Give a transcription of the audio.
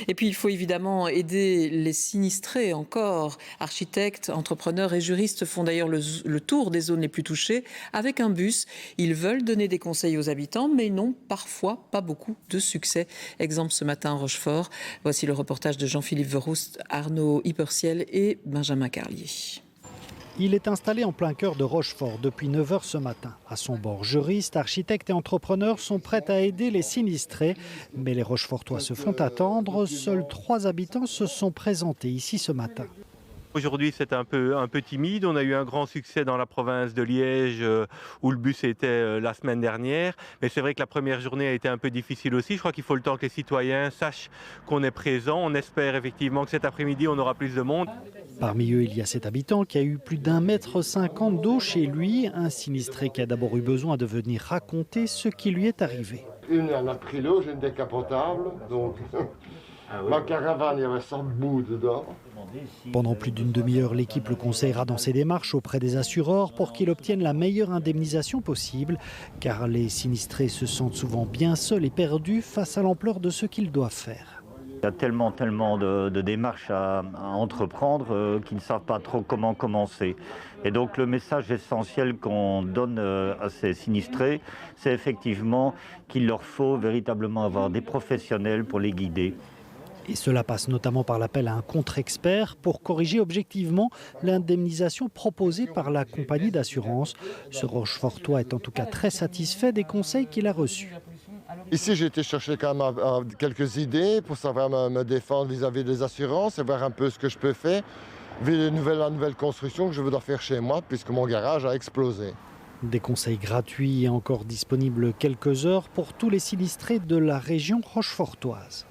Et puis, il faut évidemment aider les sinistrés encore. Architectes, entrepreneurs et juristes font d'ailleurs le tour des zones les plus touchées avec un bus. Ils veulent donner des conseils aux habitants, mais n'ont parfois pas beaucoup de succès. Exemple ce matin à Rochefort. Voici le reportage de Jean-Philippe Verhoost, Arnaud Hyperciel et Benjamin Carlier. Il est installé en plein cœur de Rochefort depuis 9 h ce matin. À son bord, juristes, architectes et entrepreneurs sont prêts à aider les sinistrés. Mais les Rochefortois se font attendre. Seuls 3 habitants se sont présentés ici ce matin. Aujourd'hui, c'est un peu timide. On a eu un grand succès dans la province de Liège où le bus était la semaine dernière. Mais c'est vrai que la première journée a été un peu difficile aussi. Je crois qu'il faut le temps que les citoyens sachent qu'on est présent. On espère effectivement que cet après-midi, on aura plus de monde. Parmi eux, il y a cet habitant qui a eu plus d'1,50 m d'eau chez lui. Un sinistré qui a d'abord eu besoin de venir raconter ce qui lui est arrivé. Une, elle a pris l'eau, j'ai une décapotable. Donc, ma caravane, il y avait 100 bouts dedans. Pendant plus d'une demi-heure, l'équipe le conseillera dans ses démarches auprès des assureurs pour qu'il obtienne la meilleure indemnisation possible. Car les sinistrés se sentent souvent bien seuls et perdus face à l'ampleur de ce qu'ils doivent faire. Il y a tellement de démarches à entreprendre qu'ils ne savent pas trop comment commencer. Et donc le message essentiel qu'on donne à ces sinistrés, c'est effectivement qu'il leur faut véritablement avoir des professionnels pour les guider. Et cela passe notamment par l'appel à un contre-expert pour corriger objectivement l'indemnisation proposée par la compagnie d'assurance. Ce Rochefortois est en tout cas très satisfait des conseils qu'il a reçus. Ici, j'ai été chercher quand même quelques idées pour savoir me défendre vis-à-vis des assurances et voir un peu ce que je peux faire vu la nouvelle construction que je voudrais faire chez moi puisque mon garage a explosé. Des conseils gratuits et encore disponibles quelques heures pour tous les sinistrés de la région rochefortoise.